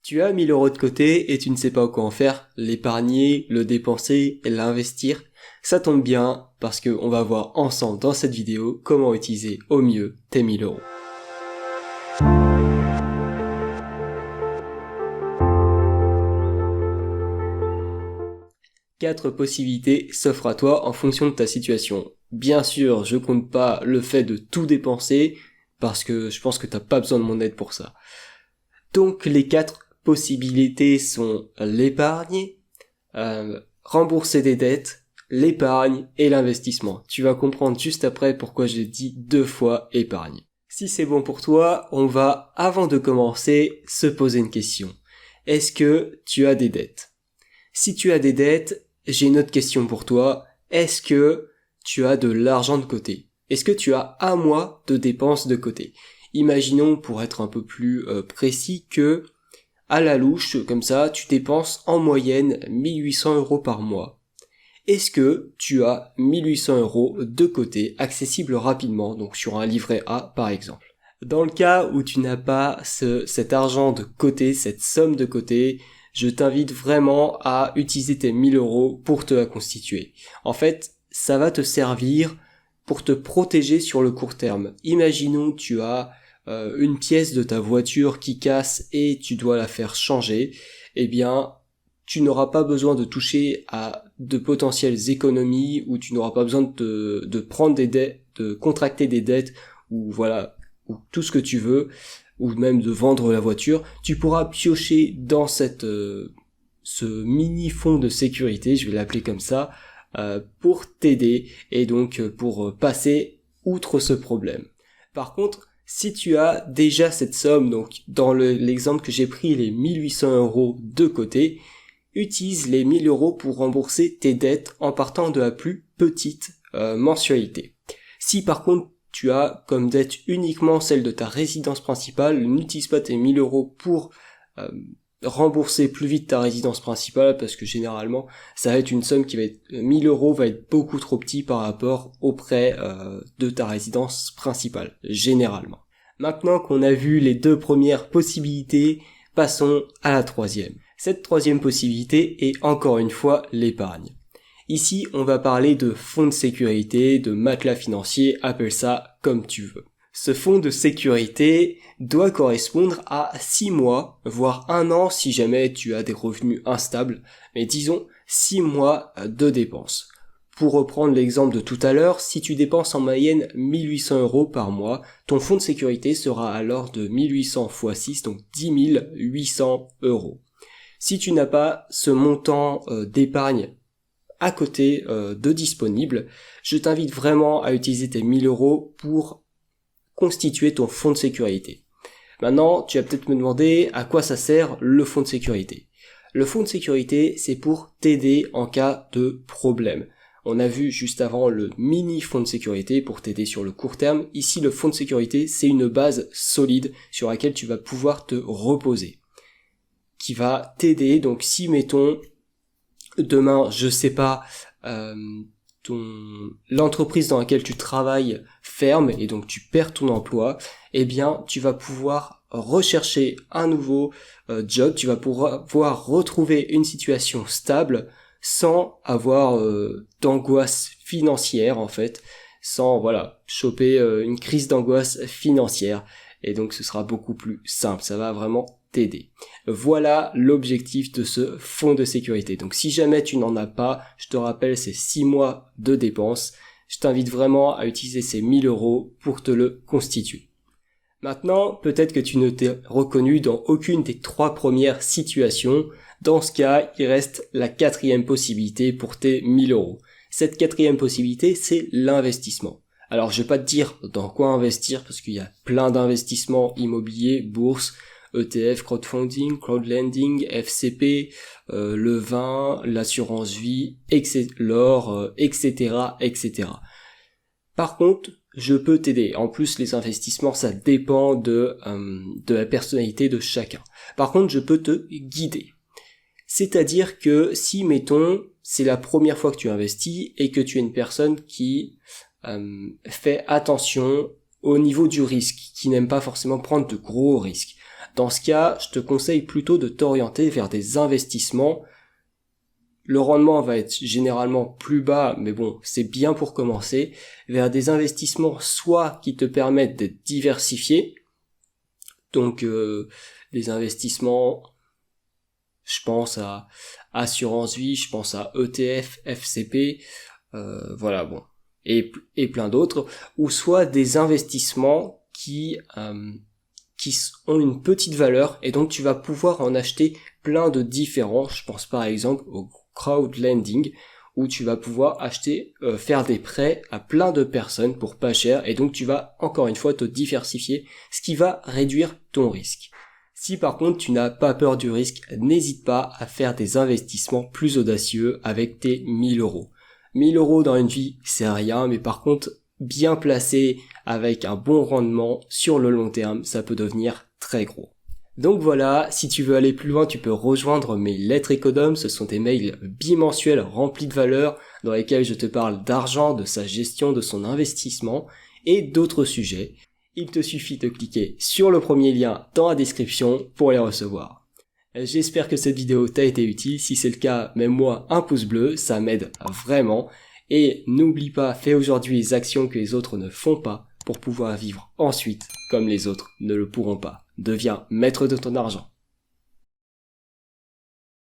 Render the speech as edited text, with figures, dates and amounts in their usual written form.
Tu as 1000 euros de côté et tu ne sais pas quoi en faire, l'épargner, le dépenser, l'investir. Ça tombe bien parce qu'on va voir ensemble dans cette vidéo comment utiliser au mieux tes 1000 euros. Quatre possibilités s'offrent à toi en fonction de ta situation. Bien sûr, je compte pas le fait de tout dépenser parce que je pense que t'as pas besoin de mon aide pour ça. Donc les quatre possibilités sont l'épargne, rembourser des dettes, l'épargne et l'investissement. Tu vas comprendre juste après pourquoi j'ai dit 2 fois épargne. Si c'est bon pour toi, on va, avant de commencer, se poser une question. Est-ce que tu as des dettes? Si tu as des dettes, j'ai une autre question pour toi. Est-ce que tu as de l'argent de côté? Est-ce que tu as un mois de dépenses de côté? Imaginons, pour être un peu plus précis, que à la louche, comme ça, tu dépenses en moyenne 1800 euros par mois. Est-ce que tu as 1800 euros de côté, accessibles rapidement, donc sur un livret A par exemple? Dans le cas où tu n'as pas cet argent de côté, cette somme de côté, je t'invite vraiment à utiliser tes 1000 euros pour te la constituer. En fait, ça va te servir pour te protéger sur le court terme. Imaginons que tu as une pièce de ta voiture qui casse et tu dois la faire changer, eh bien, tu n'auras pas besoin de toucher à de potentielles économies ou tu n'auras pas besoin de prendre des dettes, de contracter des dettes ou voilà, ou tout ce que tu veux, ou même de vendre la voiture. Tu pourras piocher dans ce mini fonds de sécurité, je vais l'appeler comme ça, pour t'aider et donc pour passer outre ce problème. Par contre, si tu as déjà cette somme, donc dans l'exemple que j'ai pris, les 1800 euros de côté, utilise les 1000 euros pour rembourser tes dettes en partant de la plus petite mensualité. Si par contre tu as comme dette uniquement celle de ta résidence principale, n'utilise pas tes 1000 euros pour rembourser plus vite ta résidence principale parce que généralement ça va être une somme qui va être 1000 euros va être beaucoup trop petit par rapport au prêt de ta résidence principale, généralement. Maintenant qu'on a vu les deux premières possibilités, passons à la troisième. Cette troisième possibilité est encore une fois l'épargne. Ici, on va parler de fonds de sécurité, de matelas financier, appelle ça comme tu veux. Ce fonds de sécurité doit correspondre à 6 mois, voire 1 an si jamais tu as des revenus instables, mais disons 6 mois de dépenses. Pour reprendre l'exemple de tout à l'heure, si tu dépenses en moyenne 1800 euros par mois, ton fonds de sécurité sera alors de 1800 x 6, donc 10 800 euros. Si tu n'as pas ce montant d'épargne à côté de disponible, je t'invite vraiment à utiliser tes 1000 euros pour constituer ton fonds de sécurité. Maintenant, tu vas peut-être me demander à quoi ça sert le fonds de sécurité. Le fonds de sécurité, c'est pour t'aider en cas de problème. On a vu juste avant le mini fonds de sécurité pour t'aider sur le court terme. Ici, le fonds de sécurité, c'est une base solide sur laquelle tu vas pouvoir te reposer, qui va t'aider. Donc si, mettons, demain, je sais pas, l'entreprise dans laquelle tu travailles ferme et donc tu perds ton emploi, eh bien tu vas pouvoir rechercher un nouveau job, tu vas pouvoir retrouver une situation stable sans avoir d'angoisse financière en fait, sans choper une crise d'angoisse financière, et donc ce sera beaucoup plus simple, ça va vraiment t'aider. Voilà l'objectif de ce fonds de sécurité. Donc si jamais tu n'en as pas, je te rappelle, c'est 6 mois de dépenses. Je t'invite vraiment à utiliser ces 1000 euros pour te le constituer. Maintenant, peut-être que tu ne t'es reconnu dans aucune des 3 premières situations. Dans ce cas, il reste la 4e possibilité pour tes 1000 euros. Cette 4e possibilité, c'est l'investissement. Alors, je vais pas te dire dans quoi investir parce qu'il y a plein d'investissements immobiliers, bourse, ETF, crowdfunding, crowdlending, FCP, le vin, l'assurance vie, l'or, etc., etc. Par contre, je peux t'aider. En plus, les investissements, ça dépend de la personnalité de chacun. Par contre, je peux te guider. C'est-à-dire que si, mettons, c'est la première fois que tu investis et que tu es une personne qui fait attention au niveau du risque, qui n'aime pas forcément prendre de gros risques. Dans ce cas, je te conseille plutôt de t'orienter vers des investissements. Le rendement va être généralement plus bas, mais bon, c'est bien pour commencer, vers des investissements soit qui te permettent d'être diversifiés, donc des investissements, je pense à assurance vie, je pense à ETF, FCP, voilà, bon, et plein d'autres, ou soit des investissements qui ont une petite valeur, et donc tu vas pouvoir en acheter plein de différents. Je pense par exemple au crowdlending, où tu vas pouvoir acheter, faire des prêts à plein de personnes pour pas cher, et donc tu vas encore une fois te diversifier, ce qui va réduire ton risque. Si par contre tu n'as pas peur du risque, n'hésite pas à faire des investissements plus audacieux avec tes 1000 euros. 1000 euros dans une vie, c'est rien, mais par contre, bien placé avec un bon rendement sur le long terme, ça peut devenir très gros. Donc voilà, si tu veux aller plus loin, tu peux rejoindre mes lettres Ecodom. Ce sont des mails bimensuels remplis de valeur dans lesquels je te parle d'argent, de sa gestion, de son investissement et d'autres sujets. Il te suffit de cliquer sur le premier lien dans la description pour les recevoir. J'espère que cette vidéo t'a été utile. Si c'est le cas, mets-moi un pouce bleu, ça m'aide vraiment. Et n'oublie pas, fais aujourd'hui les actions que les autres ne font pas pour pouvoir vivre ensuite comme les autres ne le pourront pas. Deviens maître de ton argent.